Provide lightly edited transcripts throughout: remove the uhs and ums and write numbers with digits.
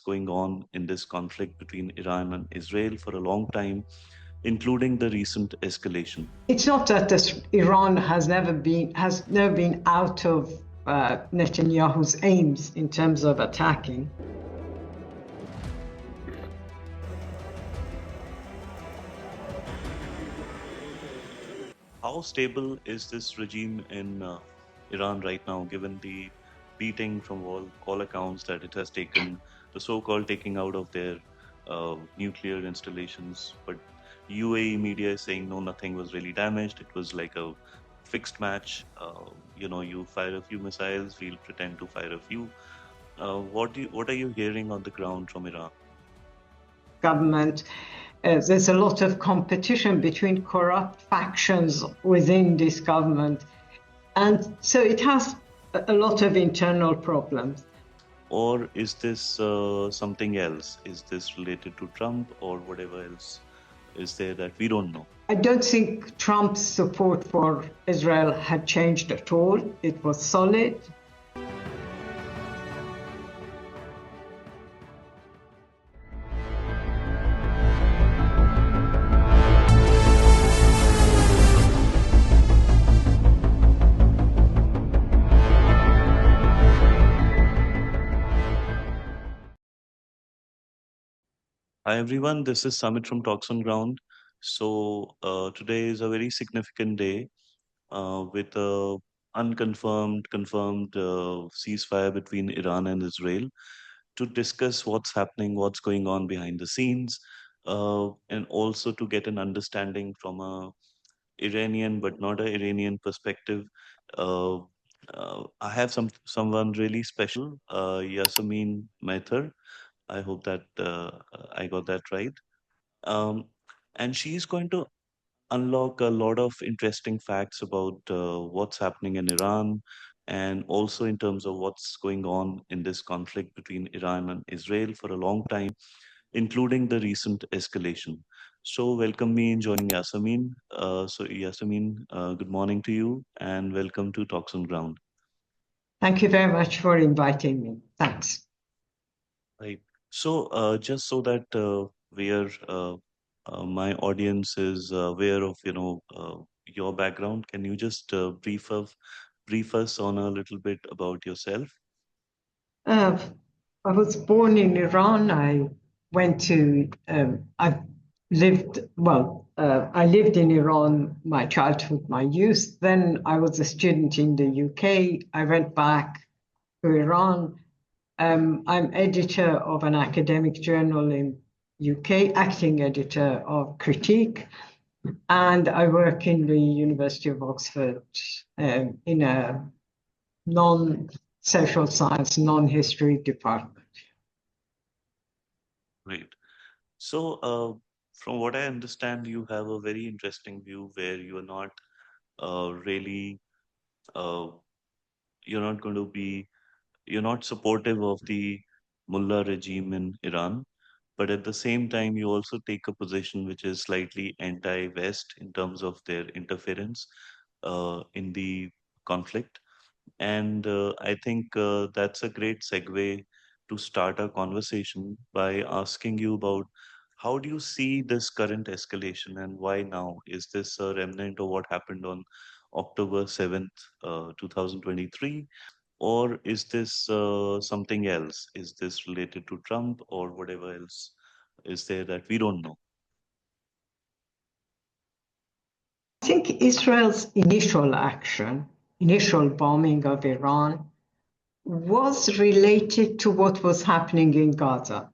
what's going on in this conflict between Iran and Israel for a long time, including the recent escalation. It's not that Iran has never been out of Netanyahu's aims in terms of attacking. How stable is this regime in Iran right now, given the beating from all accounts that it has taken, the so-called taking out of their nuclear installations? But UAE media is saying no, nothing was really damaged. It was like a fixed match. You fire a few missiles, we'll pretend to fire a few. What are you hearing on the ground from Iran? Government. There's a lot of competition between corrupt factions within this government. And so it has a lot of internal problems. Or is this something else? Is this related to Trump or whatever else is there that we don't know? I don't think Trump's support for Israel had changed at all. It was solid. Hi everyone, this is Samit from TalksOnGround. So today is a very significant day with a confirmed ceasefire between Iran and Israel to discuss what's happening, what's going on behind the scenes, and also to get an understanding from a Iranian but not a Iranian perspective. Uh, I have someone really special, Yasamine Mather. I hope that I got that right. Um, and she's going to unlock a lot of interesting facts about what's happening in Iran and also in terms of what's going on in this conflict between Iran and Israel for a long time, including the recent escalation. So, welcome me in joining Yassamine. Yassamine, good morning to you and welcome to Talks on Ground. Thank you very much for inviting me. Thanks. Right. So, just so that my audience is aware of, your background, can you just brief us on a little bit about yourself? I was born in Iran. I went to, I lived in Iran my childhood, my youth. Then I was a student in the UK. I went back to Iran. I'm editor of an academic journal in UK, acting editor of Critique, and I work in the University of Oxford in a non-social science, non-history department. Great. So, from what I understand, you have a very interesting view where you are not really, uh, you're not going to be, you're not supportive of the mullah regime in Iran. But at the same time, you also take a position which is slightly anti-West in terms of their interference in the conflict. And I think that's a great segue to start our conversation by asking you about how do you see this current escalation and why now? Is this a remnant of what happened on October 7th, 2023? Or is this something else? Is this related to Trump or whatever else is there that we don't know? I think Israel's initial action, initial bombing of Iran, was related to what was happening in Gaza,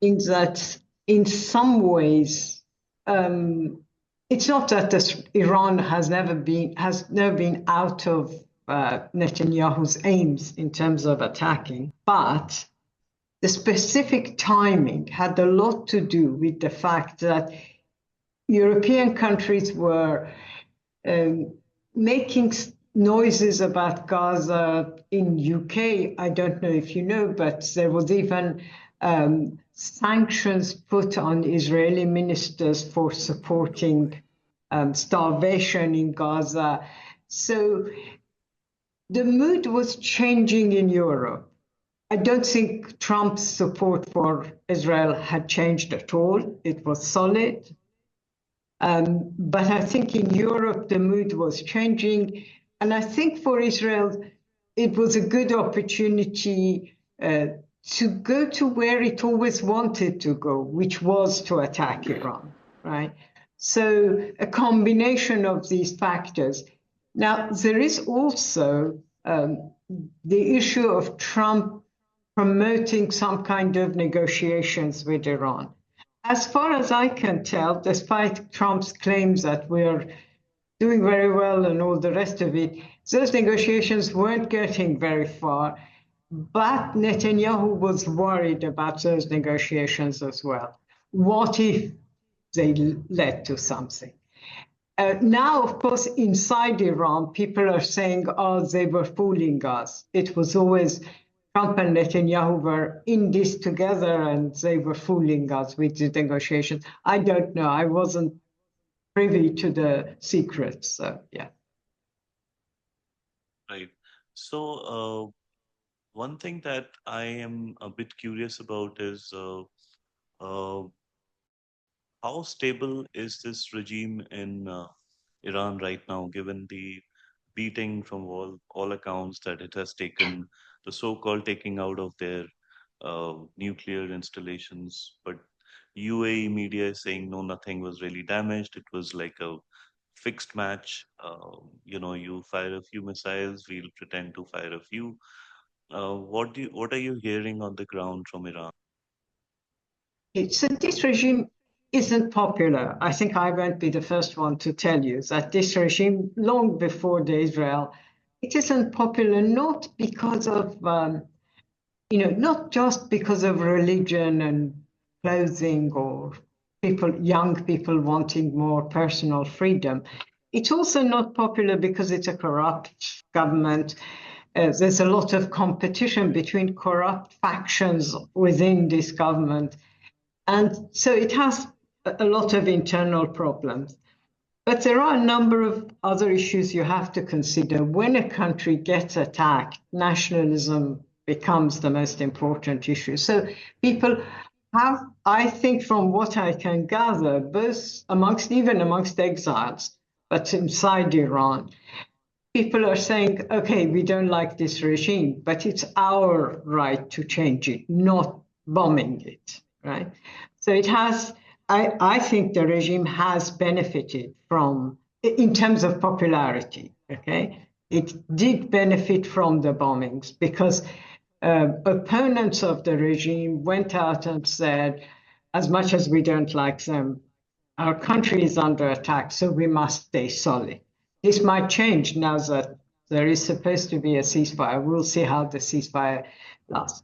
in that in some ways, it's not that Iran has never been out of Netanyahu's aims in terms of attacking, but the specific timing had a lot to do with the fact that European countries were making noises about Gaza in UK. I don't know if you know, but there was even sanctions put on Israeli ministers for supporting starvation in Gaza. So the mood was changing in Europe. I don't think Trump's support for Israel had changed at all. It was solid. But I think in Europe, the mood was changing. And I think for Israel, it was a good opportunity to go to where it always wanted to go, which was to attack Iran, right? So a combination of these factors. Now, there is also the issue of Trump promoting some kind of negotiations with Iran. As far as I can tell, despite Trump's claims that we're doing very well and all the rest of it, those negotiations weren't getting very far. But Netanyahu was worried about those negotiations as well. What if they led to something? Now, of course, inside Iran, people are saying, oh, they were fooling us. It was always Trump and Netanyahu were in this together and they were fooling us with the negotiations. I don't know. I wasn't privy to the secrets. So, yeah. Right. So, one thing that I am a bit curious about is uh, how stable is this regime in Iran right now, given the beating from all accounts that it has taken, the so-called taking out of their nuclear installations. But UAE media is saying no, nothing was really damaged. It was like a fixed match. You fire a few missiles, we'll pretend to fire a few. What are you hearing on the ground from Iran? So this regime isn't popular. I think I won't be the first one to tell you that this regime, long before the Israel, it isn't popular not because of, not just because of religion and clothing or young people wanting more personal freedom. It's also not popular because it's a corrupt government. There's a lot of competition between corrupt factions within this government. And so it has a lot of internal problems. But there are a number of other issues you have to consider. When a country gets attacked, nationalism becomes the most important issue. So people have, I think, from what I can gather, both even amongst exiles, but inside Iran, people are saying, okay, we don't like this regime, but it's our right to change it, not bombing it, right? So it has, I think the regime has benefited from, in terms of popularity, okay? It did benefit from the bombings because opponents of the regime went out and said, as much as we don't like them, our country is under attack, so we must stay solid. This might change now that there is supposed to be a ceasefire. We'll see how the ceasefire lasts.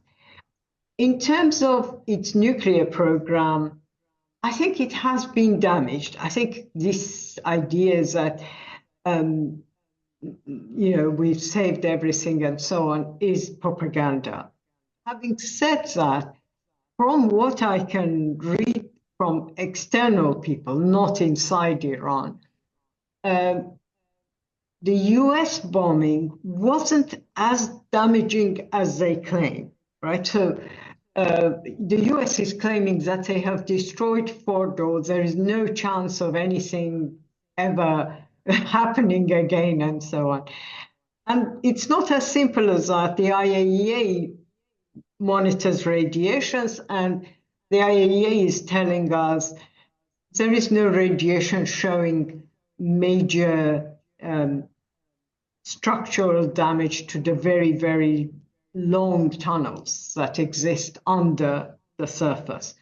In terms of its nuclear program, I think it has been damaged. I think this idea is that, we've saved everything and so on is propaganda. Having said that, from what I can read from external people, not inside Iran, the US bombing wasn't as damaging as they claim, right? So the US is claiming that they have destroyed Fordo. There is no chance of anything ever happening again and so on. And it's not as simple as that. The IAEA monitors radiations and the IAEA is telling us there is no radiation showing major structural damage to the very, very long tunnels that exist under the surface.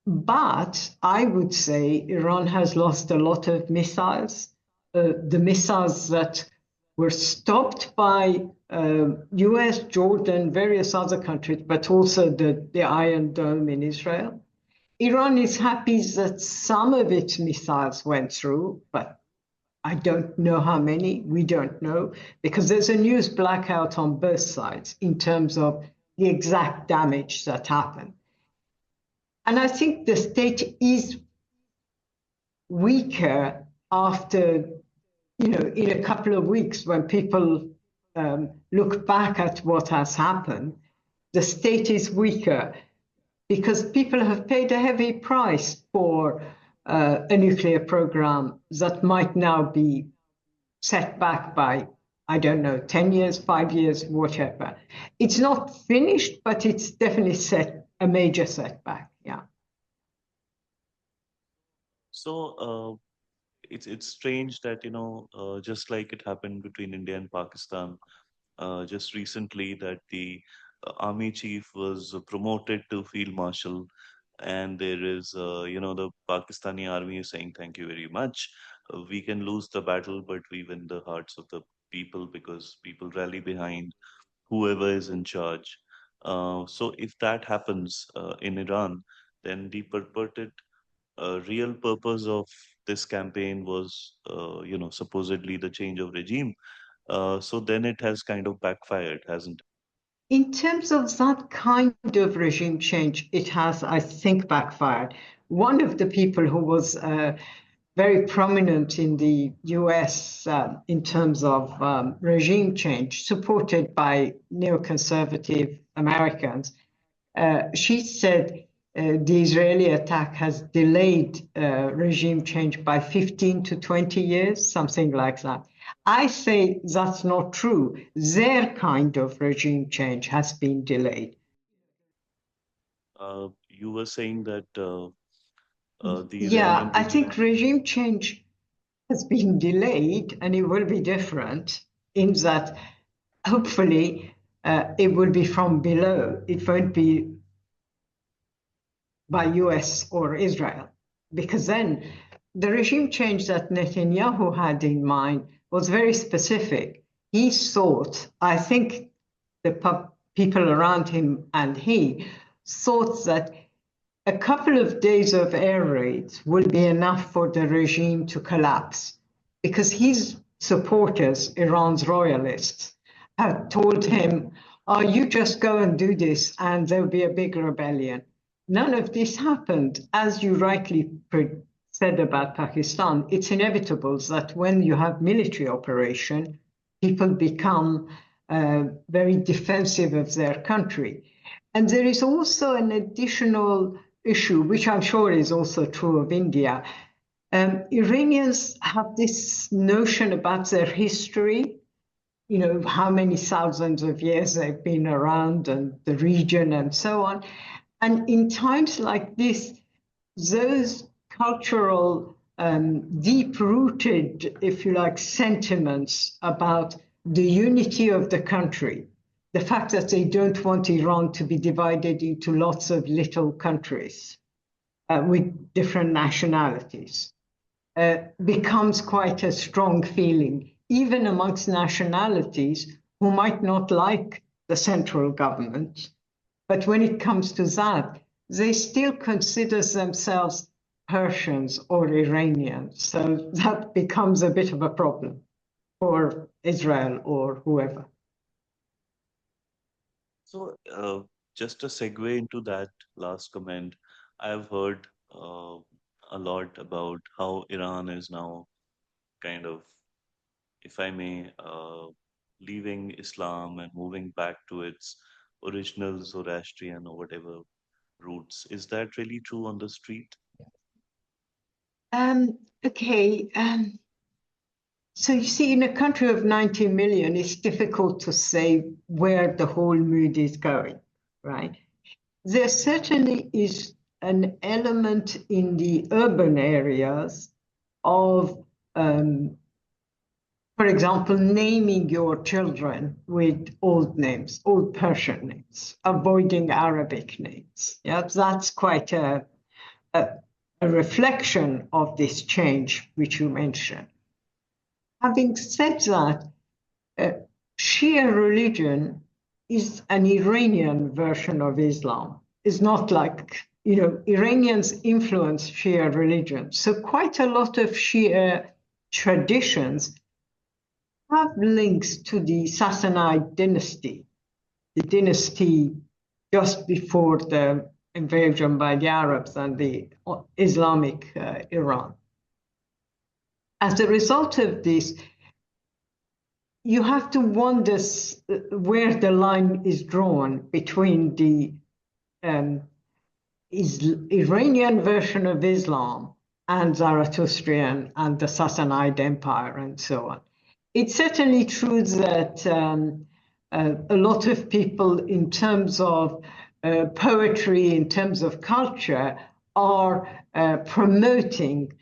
But I would say Iran has lost a lot of missiles. The missiles that were stopped by US, Jordan, various other countries, but also the Iron Dome in Israel. Iran is happy that some of its missiles went through, but I don't know how many. We don't know, because there's a news blackout on both sides in terms of the exact damage that happened. And I think the state is weaker after, in a couple of weeks when people look back at what has happened, the state is weaker because people have paid a heavy price for a nuclear program that might now be set back by, I don't know, 10 years, 5 years, whatever. It's not finished, but it's definitely set a major setback. Yeah. So it's strange that just like it happened between India and Pakistan just recently, that the army chief was promoted to field marshal, and there is the Pakistani army is saying thank you very much. We can lose the battle, but we win the hearts of the people because people rally behind whoever is in charge. So if that happens in Iran, then the purported real purpose of this campaign was, supposedly the change of regime. So then it has kind of backfired, hasn't it? In terms of that kind of regime change, it has, I think, backfired. One of the people who was very prominent in the US in terms of regime change, supported by neoconservative Americans, she said the Israeli attack has delayed regime change by 15 to 20 years, something like that. I say that's not true. Their kind of regime change has been delayed. You were saying that the Yeah, Iranian I think regime. regime change has been delayed and it will be different in that hopefully it will be from below. It won't be by US or Israel. Because then the regime change that Netanyahu had in mind was very specific. He thought, I think the people around him and he thought that a couple of days of air raids will be enough for the regime to collapse because his supporters, Iran's royalists, have told him, oh, you just go and do this and there'll be a big rebellion. None of this happened. As you rightly said about Pakistan, it's inevitable that when you have military operation, people become very defensive of their country. And there is also an additional issue, which I'm sure is also true of India. Iranians have this notion about their history, how many thousands of years they've been around and the region and so on. And in times like this, those cultural, deep-rooted, if you like, sentiments about the unity of the country, the fact that they don't want Iran to be divided into lots of little countries with different nationalities, becomes quite a strong feeling, even amongst nationalities who might not like the central government. But when it comes to that, they still consider themselves Persians or Iranians. So that becomes a bit of a problem for Israel or whoever. So just a segue into that last comment, I've heard a lot about how Iran is now kind of, if I may, leaving Islam and moving back to its original Zoroastrian or whatever roots. Is that really true on the street? Okay. So you see, in a country of 90 million, it's difficult to say where the whole mood is going, right? There certainly is an element in the urban areas of, for example, naming your children with old names, old Persian names, avoiding Arabic names. Yeah, that's quite a, a reflection of this change which you mentioned. Having said that, uh, Shia religion is an Iranian version of Islam. It's not like, Iranians influence Shia religion. So quite a lot of Shia traditions have links to the Sassanid dynasty, the dynasty just before the invasion by the Arabs and the Islamic Iran. As a result of this, you have to wonder where the line is drawn between the Iranian version of Islam and Zoroastrian and the Sassanid Empire and so on. It's certainly true that a lot of people, in terms of poetry, in terms of culture, are promoting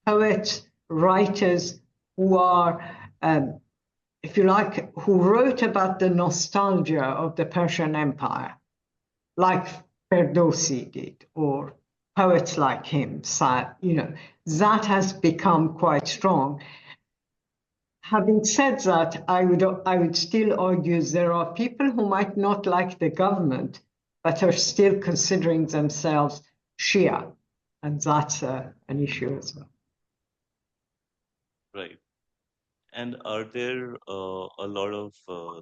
poets, writers who are, if you like, who wrote about the nostalgia of the Persian Empire, like Ferdowsi did, or poets like him. You know, that has become quite strong. Having said that, I would still argue there are people who might not like the government, but are still considering themselves Shia, and that's an issue as well. Right. And are there a lot of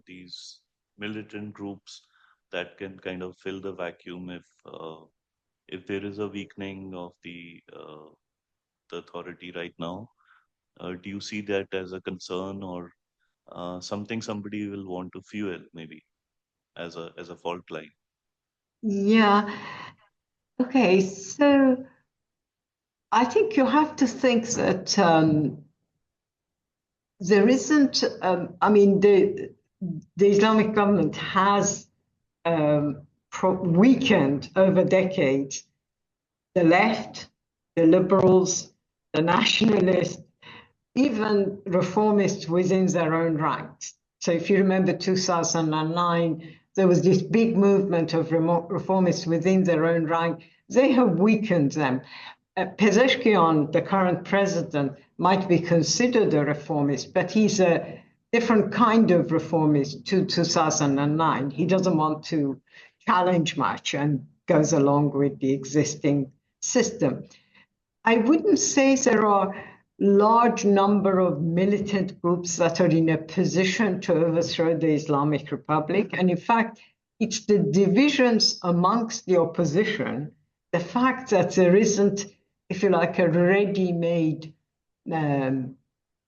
these militant groups that can kind of fill the vacuum if there is a weakening of the authority right now? Do you see that as a concern or something somebody will want to fuel maybe as a fault line? Yeah. Okay. So I think you have to think that there isn't. I mean, the Islamic government has weakened over decades the left, the liberals, the nationalists, even reformists within their own ranks. So if you remember 2009, there was this big movement of reformists within their own rank. They have weakened them. Pezeshkian, the current president, might be considered a reformist, but he's a different kind of reformist to 2009. He doesn't want to challenge much and goes along with the existing system. I wouldn't say there are large number of militant groups that are in a position to overthrow the Islamic Republic. And in fact, it's the divisions amongst the opposition, the fact that there isn't, if you like, a ready-made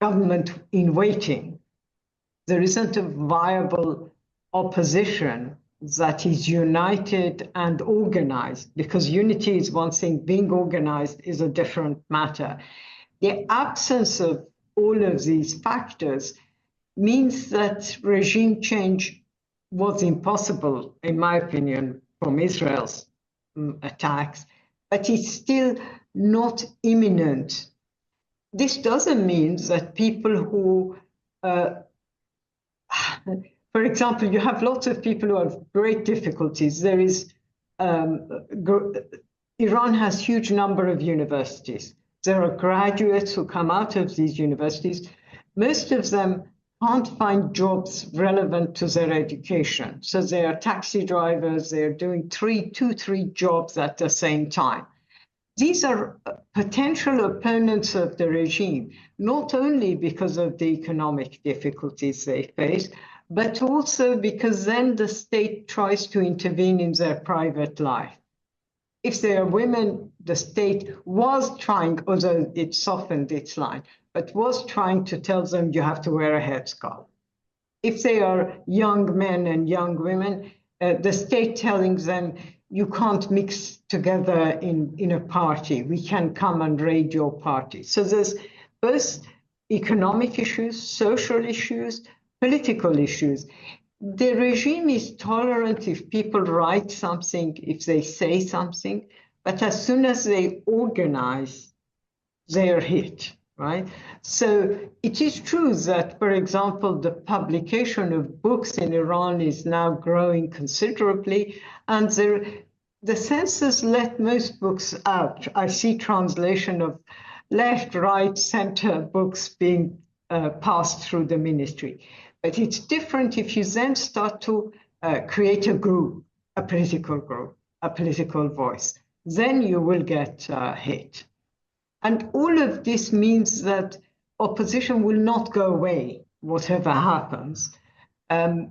government in waiting. There isn't a viable opposition that is united and organized, because unity is one thing, being organized is a different matter. The absence of all of these factors means that regime change was impossible, in my opinion, from Israel's attacks, but it's still not imminent. This doesn't mean that people who, for example, you have lots of people who have great difficulties. There is, Iran has huge number of universities. There are graduates who come out of these universities. Most of them can't find jobs relevant to their education. So they are taxi drivers, they're doing two, three jobs at the same time. These are potential opponents of the regime, not only because of the economic difficulties they face, but also because then the state tries to intervene in their private life. If they are women, the state was trying, although it softened its line, but was trying to tell them you have to wear a headscarf. If they are young men and young women, the state telling them you can't mix together in a party. We can come and raid your party. So there's both economic issues, social issues, political issues. The regime is tolerant if people write something, if they say something, but as soon as they organize, they are hit, right? So it is true that, for example, the publication of books in Iran is now growing considerably, and the censors let most books out. I see translation of left, right, center books being passed through the ministry. But it's different if you then start to create a group, a political group, a political voice. Then you will get hit. And all of this means that opposition will not go away, whatever happens. For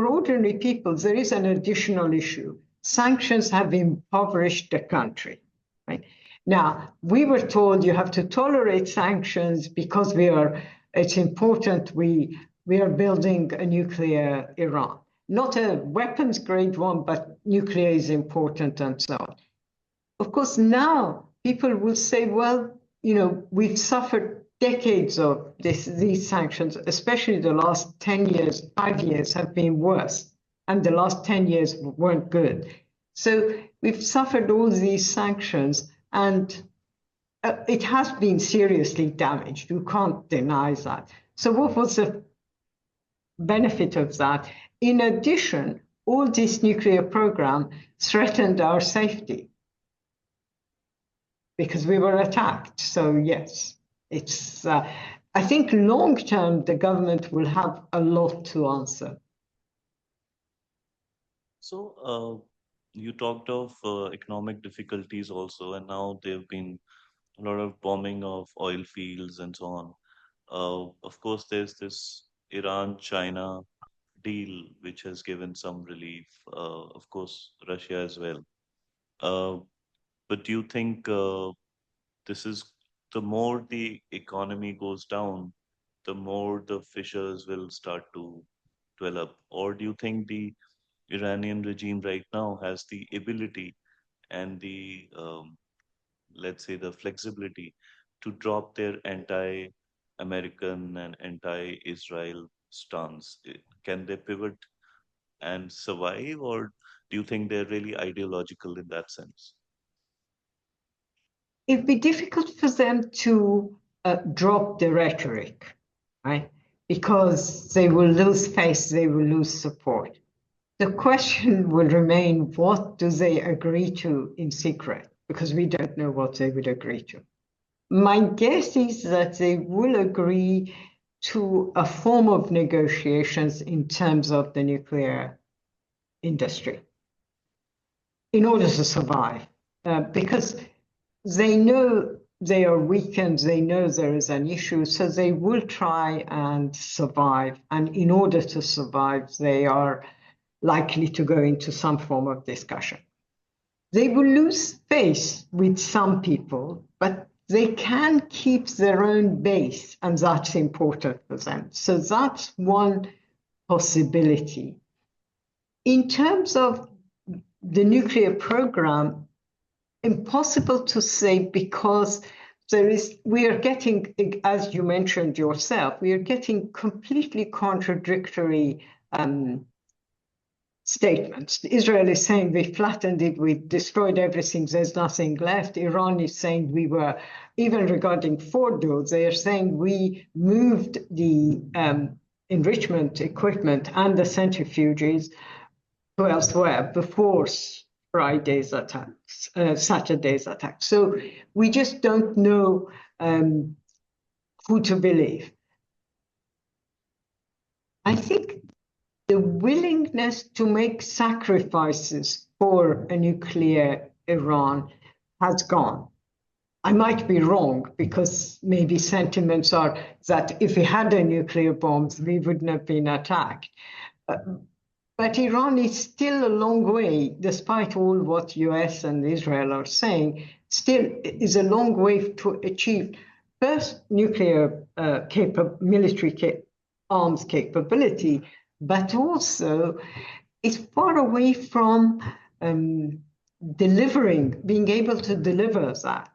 ordinary people, there is an additional issue. Sanctions have impoverished the country, right? Now, we were told you have to tolerate sanctions because it's important we are building a nuclear Iran. Not a weapons grade one, but nuclear is important and so on. Of course, now people will say, well, we've suffered decades of these sanctions, especially the last 10 years, 5 years have been worse. And the last 10 years weren't good. So we've suffered all these sanctions and it has been seriously damaged. You can't deny that. So what was the benefit of that? In addition, all this nuclear program threatened our safety because we were attacked. So yes, it's. I think long term, the government will have a lot to answer. So you talked of economic difficulties also, and now there have been a lot of bombing of oil fields and so on. Of course, there's this Iran-China deal which has given some relief. Of course, Russia as well. Uh, but do you think this is the more the economy goes down, the more the fissures will start to develop? Or do you think the Iranian regime right now has the ability and the, let's say, the flexibility to drop their anti-American and anti-Israel stance? Can they pivot and survive, or do you think they're really ideological in that sense? It'd be difficult for them to drop the rhetoric, right? Because they will lose face, they will lose support. The question will remain, what do they agree to in secret? Because we don't know what they would agree to. My guess is that they will agree to a form of negotiations in terms of the nuclear industry in order to survive, because they know they are weakened, they know there is an issue, so they will try and survive. And in order to survive, they are likely to go into some form of discussion. They will lose face with some people, but they can keep their own base, and that's important for them. So that's one possibility. In terms of the nuclear program, impossible to say because we are getting, as you mentioned yourself, we are getting completely contradictory statements. Israel is saying we flattened it, we destroyed everything, there's nothing left. Iran is saying we were, even regarding Fordo, they are saying we moved the enrichment equipment and the centrifuges to elsewhere before Friday's attacks, Saturday's attacks. So we just don't know who to believe. I think the willingness to make sacrifices for a nuclear Iran has gone. I might be wrong because maybe sentiments are that if we had a nuclear bombs, we wouldn't have been attacked. But Iran is still a long way, despite all what US and Israel are saying, still is a long way to achieve first nuclear military arms capability, but also it's far away from being able to deliver that.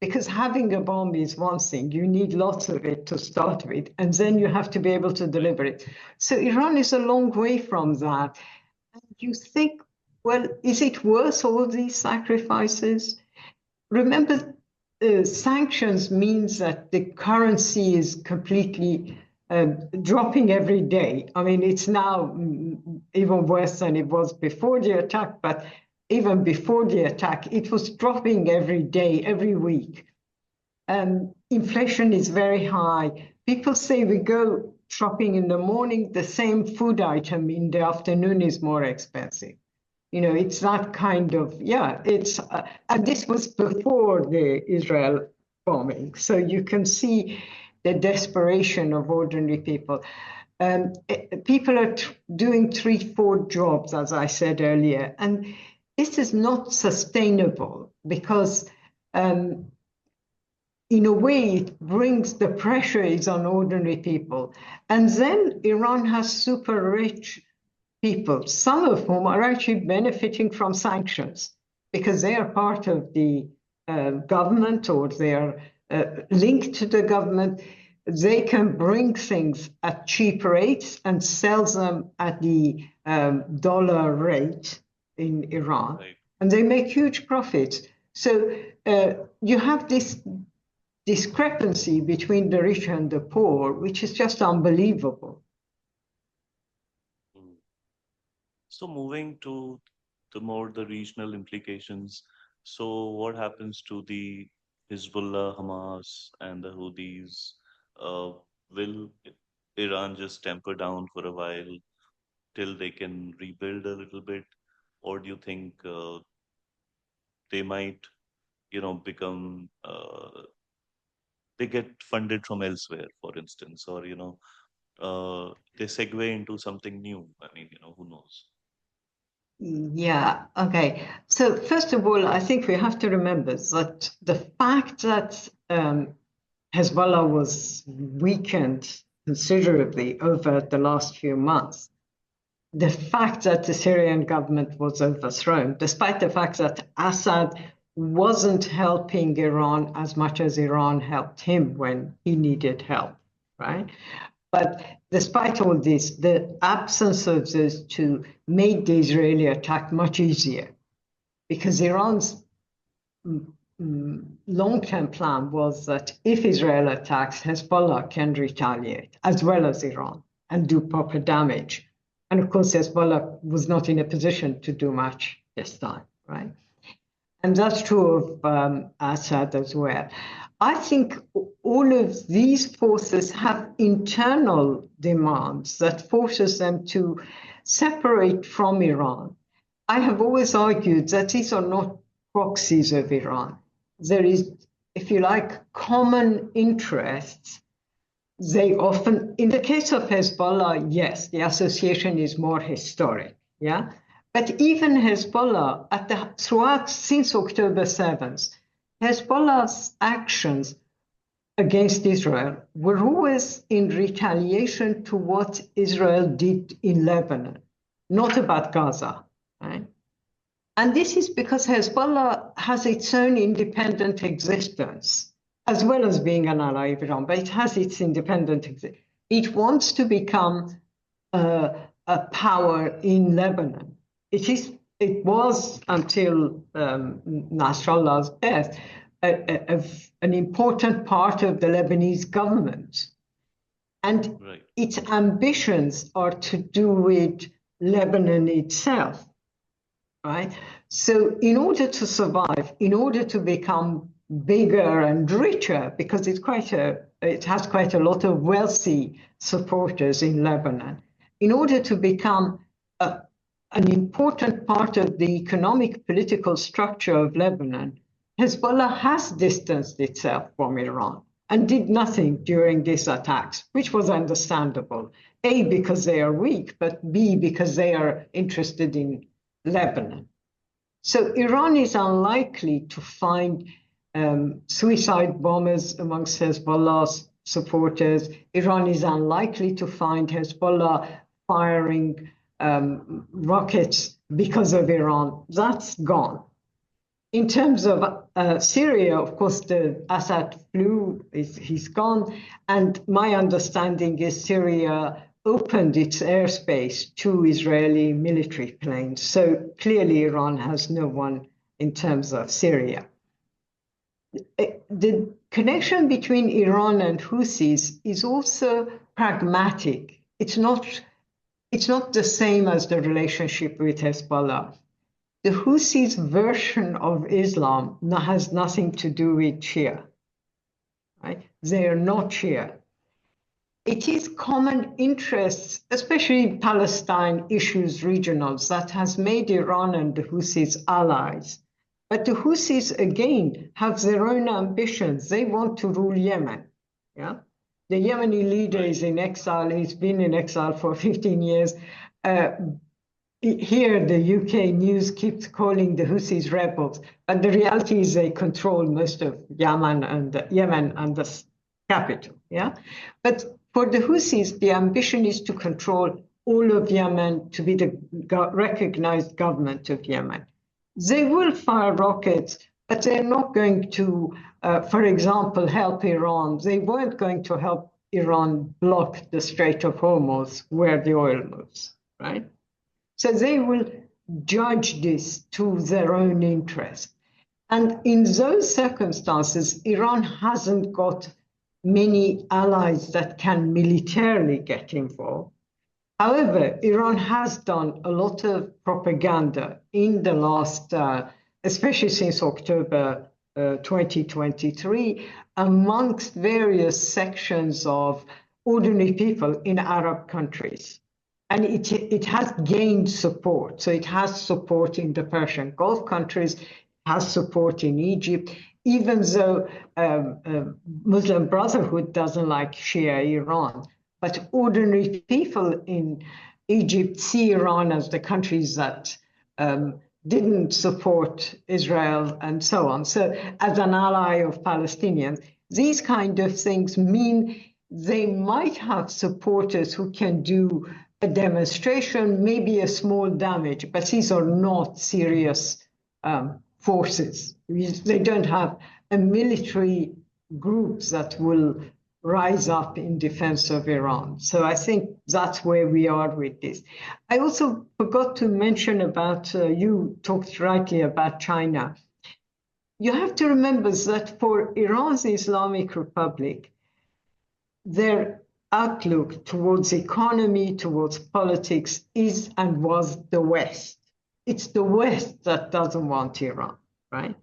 Because having a bomb is one thing, you need lots of it to start with, and then you have to be able to deliver it. So Iran is a long way from that. And you think, well, is it worth all these sacrifices? Remember, sanctions means that the currency is completely dropping every day. I mean, it's now even worse than it was before the attack, but even before the attack, it was dropping every day, every week. Inflation is very high. People say we go shopping in the morning, the same food item in the afternoon is more expensive. It's that kind of, and this was before the Israel bombing. So you can see the desperation of ordinary people. People are doing 3-4 jobs, as I said earlier, and this is not sustainable because um, in a way, it brings the pressure is on ordinary people. And then Iran has super rich people, some of whom are actually benefiting from sanctions because they are part of the government or they are linked to the government. They can bring things at cheap rates and sell them at the dollar rate in Iran, Right. and they make huge profits. So you have this discrepancy between the rich and the poor, which is just unbelievable. Mm. So moving to the regional implications. So what happens to the Hezbollah, Hamas, and the Houthis? Will Iran just temper down for a while till they can rebuild a little bit, or do you think they might, become they get funded from elsewhere, for instance, or they segue into something new? I mean, who knows? Yeah, okay. So first of all, I think we have to remember that the fact that Hezbollah was weakened considerably over the last few months, the fact that the Syrian government was overthrown, despite the fact that Assad wasn't helping Iran as much as Iran helped him when he needed help, right? But despite all this, the absence of those two made the Israeli attack much easier because Iran's long-term plan was that if Israel attacks, Hezbollah can retaliate as well as Iran and do proper damage. And of course, Hezbollah was not in a position to do much this time, right? And that's true of Assad as well. I think all of these forces have internal demands that forces them to separate from Iran. I have always argued that these are not proxies of Iran. There is, if you like, common interests. They often, in the case of Hezbollah, yes, the association is more historic, yeah? But even Hezbollah, throughout since October 7th, Hezbollah's actions against Israel were always in retaliation to what Israel did in Lebanon, not about Gaza, right? And this is because Hezbollah has its own independent existence, as well as being an ally of Iran, but it has its independent existence. It wants to become a power in Lebanon. It was until Nasrallah's death an important part of the Lebanese government. And Right. its ambitions are to do with Lebanon itself, right? So in order to survive, in order to become bigger and richer, because it has quite a lot of wealthy supporters in Lebanon, in order to become an important part of the economic political structure of Lebanon, Hezbollah has distanced itself from Iran and did nothing during these attacks, which was understandable. A, because they are weak, but B, because they are interested in Lebanon. So Iran is unlikely to find suicide bombers amongst Hezbollah's supporters. Iran is unlikely to find Hezbollah firing rockets because of Iran. That's gone. In terms of Syria, of course, the Assad he's gone. And my understanding is Syria opened its airspace to Israeli military planes. So clearly Iran has no one in terms of Syria. The connection between Iran and Houthis is also pragmatic. It's not the same as the relationship with Hezbollah. The Houthis' version of Islam has nothing to do with Shia, right? They are not Shia. It is common interests, especially Palestine issues regionals, that has made Iran and the Houthis allies. But the Houthis, again, have their own ambitions. They want to rule Yemen. Yeah? The Yemeni leader is in exile. He's been in exile for 15 years. here the UK news keeps calling the Houthis rebels, but the reality is they control most of Yemen and the capital. Yeah, but for the Houthis, the ambition is to control all of Yemen, to be the recognized government of Yemen. They will fire rockets, but they're not going to, for example, help Iran. They weren't going to help Iran block the Strait of Hormuz where the oil moves, right? So they will judge this to their own interest. And in those circumstances, Iran hasn't got many allies that can militarily get involved. However, Iran has done a lot of propaganda in the last, especially since October 2023, amongst various sections of ordinary people in Arab countries. And it has gained support. So it has support in the Persian Gulf countries, has support in Egypt, even though Muslim Brotherhood doesn't like Shia Iran. But ordinary people in Egypt see Iran as the countries that didn't support Israel and so on. So as an ally of Palestinians, these kind of things mean they might have supporters who can do a demonstration, maybe a small damage, but these are not serious forces. They don't have a military groups that will rise up in defense of Iran. So I think that's where we are with this. I also forgot to mention about, you talked rightly about China. You have to remember that for Iran's Islamic Republic, their outlook towards economy, towards politics is and was the West. It's the West that doesn't want Iran, right?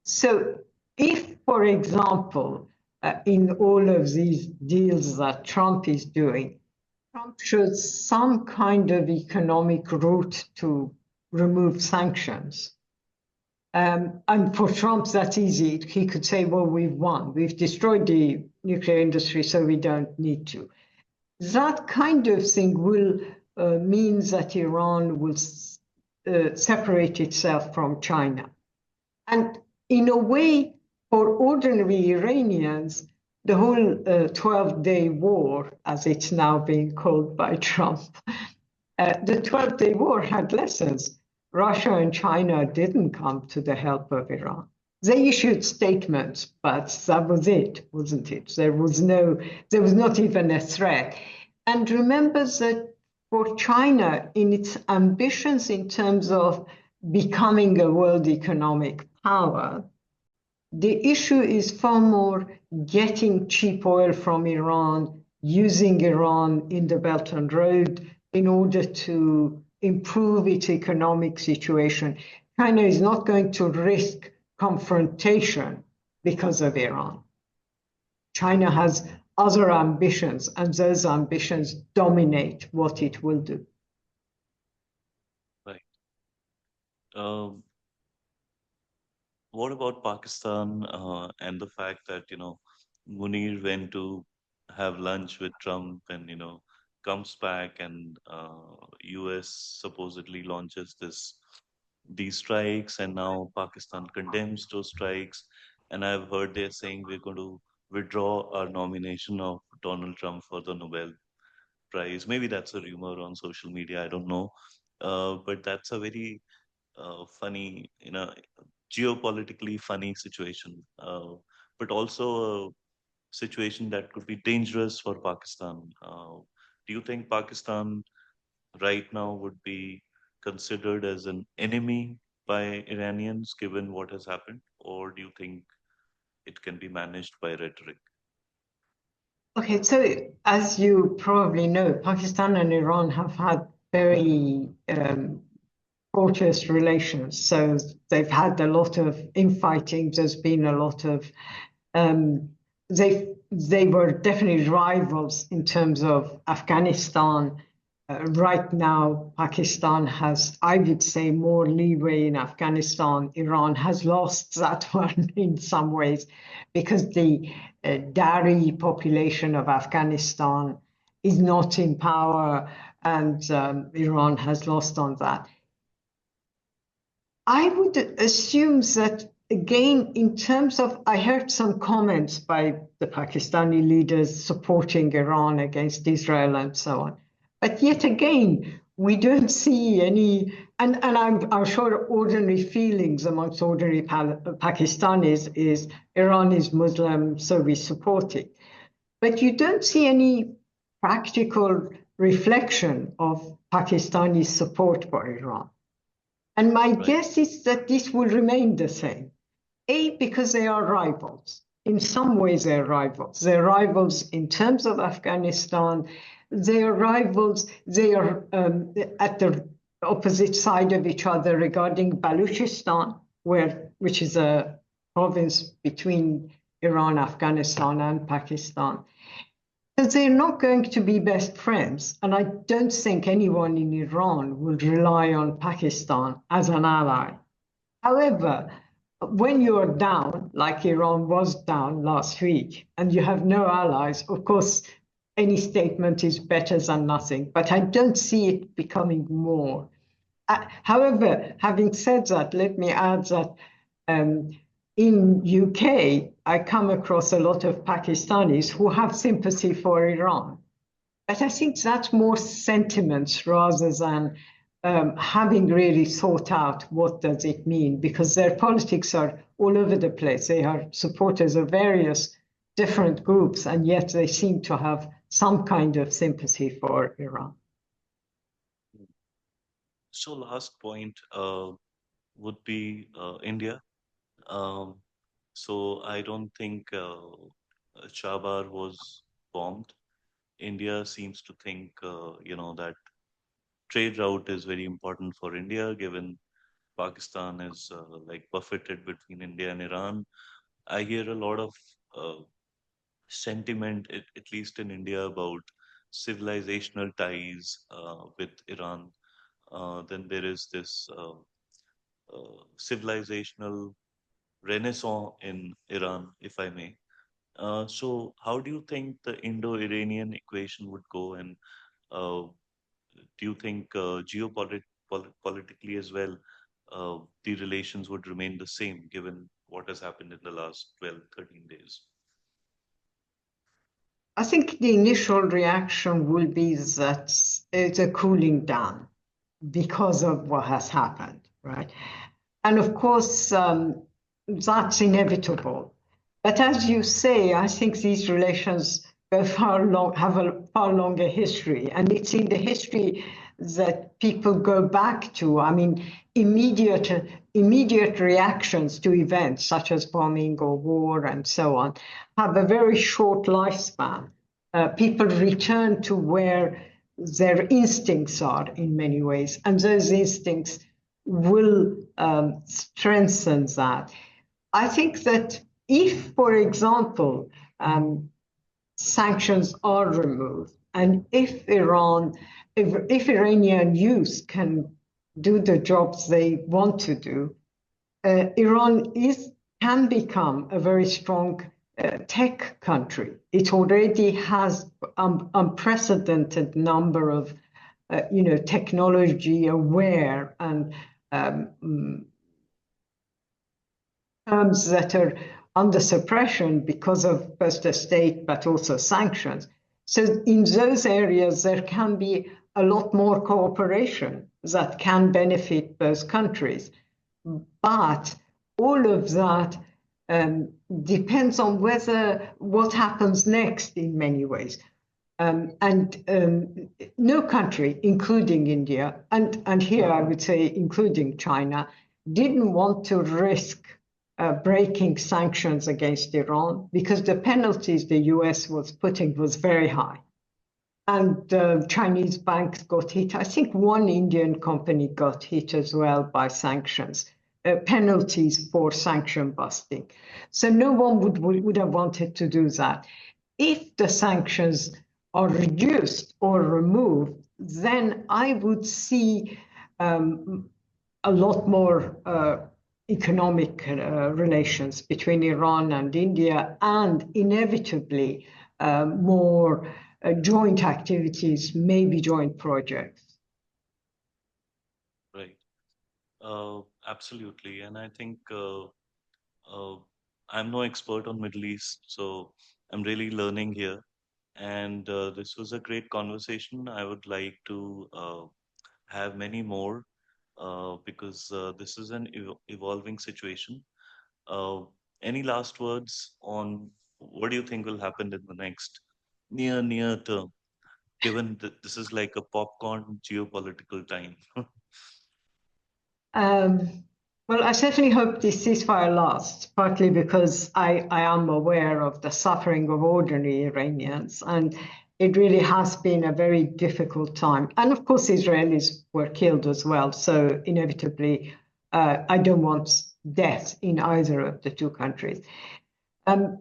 So if, for example, in all of these deals that Trump is doing, Trump shows some kind of economic route to remove sanctions. And for Trump, that's easy. He could say, well, we've won. We've destroyed the nuclear industry, so we don't need to. That kind of thing will mean that Iran will separate itself from China. And in a way, for ordinary Iranians, the whole 12-day war, as it's now being called by Trump, the 12-day war had lessons. Russia and China didn't come to the help of Iran. They issued statements, but that was it, wasn't it? There was not even a threat. And remember that for China, in its ambitions in terms of becoming a world economic power, the issue is far more getting cheap oil from Iran, using Iran in the Belt and Road in order to improve its economic situation. China is not going to risk confrontation because of Iran. China has other ambitions, and those ambitions dominate what it will do. Right. What about Pakistan and the fact that, Munir went to have lunch with Trump and, comes back and US supposedly launches these strikes, and now Pakistan condemns those strikes. And I've heard they're saying we're going to withdraw our nomination of Donald Trump for the Nobel Prize. Maybe that's a rumor on social media. I don't know. But that's a very funny, geopolitically funny situation, but also a situation that could be dangerous for Pakistan. Do you think Pakistan right now would be considered as an enemy by Iranians given what has happened, or do you think it can be managed by rhetoric? Okay, so as you probably know, Pakistan and Iran have had very tortuous relations. So they've had a lot of infighting. There's been a lot of they were definitely rivals in terms of Afghanistan. Right now, Pakistan has, I would say, more leeway in Afghanistan. Iran has lost that one in some ways because the Dari population of Afghanistan is not in power. and Iran has lost on that. I would assume that, again, in terms of, I heard some comments by the Pakistani leaders supporting Iran against Israel and so on. But yet again, we don't see any, and I'm sure ordinary feelings amongst ordinary Pakistanis is Iran is Muslim, so we support it. But you don't see any practical reflection of Pakistani support for Iran. And my guess is that this will remain the same. A, because they are rivals. In some ways, they're rivals. They're rivals in terms of Afghanistan. They're rivals. They are at the opposite side of each other regarding Baluchistan, which is a province between Iran, Afghanistan, and Pakistan. So they're not going to be best friends. And I don't think anyone in Iran will rely on Pakistan as an ally. However, when you're down, like Iran was down last week, and you have no allies, of course, any statement is better than nothing. But I don't see it becoming more. However, having said that, let me add that in UK, I come across a lot of Pakistanis who have sympathy for Iran. But I think that's more sentiments rather than having really thought out what does it mean, because their politics are all over the place. They are supporters of various different groups, and yet they seem to have some kind of sympathy for Iran. So last point would be India. So I don't think Chabar was bombed. India seems to think, that trade route is very important for India, given Pakistan is like buffeted between India and Iran. I hear a lot of sentiment, at least in India, about civilizational ties with Iran. Then there is this civilizational renaissance in Iran, if I may. So, how do you think the Indo-Iranian equation would go, and do you think geopolitically as well, the relations would remain the same given what has happened in the last 12, 13 days? I think the initial reaction will be that it's a cooling down because of what has happened, right? And of course, that's inevitable. But as you say, I think these relations have a far longer history. And it's in the history that people go back to. I mean, immediate reactions to events such as bombing or war and so on have a very short lifespan. People return to where their instincts are in many ways, and those instincts will strengthen that. I think that if, for example, sanctions are removed, and if Iranian youth can do the jobs they want to do, Iran can become a very strong tech country. It already has unprecedented number of technology aware and terms that are under suppression because of both the state but also sanctions. So in those areas, there can be a lot more cooperation that can benefit both countries. But all of that depends on what happens next in many ways. No country, including India, and here I would say including China, didn't want to risk breaking sanctions against Iran because the penalties the US was putting was very high. And Chinese banks got hit. I think one Indian company got hit as well by sanctions, penalties for sanction busting. So no one would have wanted to do that. If the sanctions are reduced or removed, then I would see a lot more economic relations between Iran and India, and inevitably more joint activities, maybe joint projects. Right. Absolutely. And I think uh, I'm no expert on Middle East, so I'm really learning here. And this was a great conversation. I would like to have many more because this is an evolving situation. Uh, any last words on what do you think will happen in the next near term, given that this is like a popcorn geopolitical time? Um, well, I certainly hope this ceasefire lasts, partly because I am aware of the suffering of ordinary Iranians, and it really has been a very difficult time. And of course, Israelis were killed as well, so inevitably, I don't want death in either of the two countries. Um,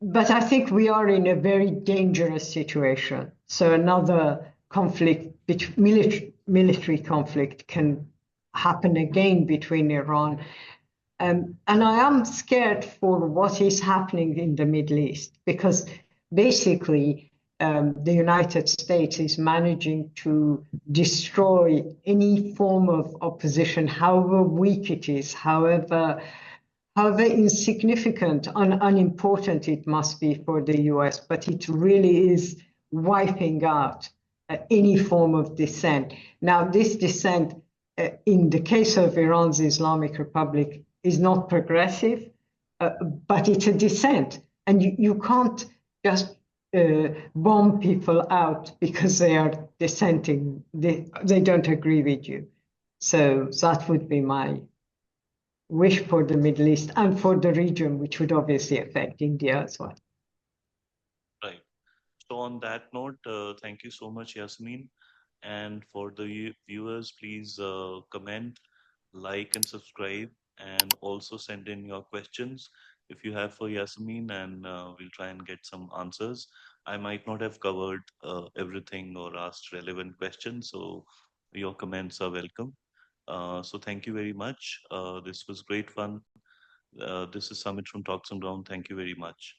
but I think we are in a very dangerous situation. So another conflict, military conflict, can happen again between Iran. And I am scared for what is happening in the Middle East because basically the United States is managing to destroy any form of opposition, however weak it is, however insignificant and unimportant it must be for the US, but it really is wiping out any form of dissent. Now, this dissent, in the case of Iran's Islamic Republic, is not progressive, but it's a dissent. And you can't just bomb people out because they are dissenting. They don't agree with you. So that would be my wish for the Middle East and for the region, which would obviously affect India as well. Right. So on that note, thank you so much, Yasmin. And for the viewers, please comment, like, and subscribe, and also send in your questions if you have for Yasmin, and we'll try and get some answers. I might not have covered everything or asked relevant questions, so your comments are welcome. So thank you very much. This was great fun. This is Samit from Talks on Ground. Thank you very much.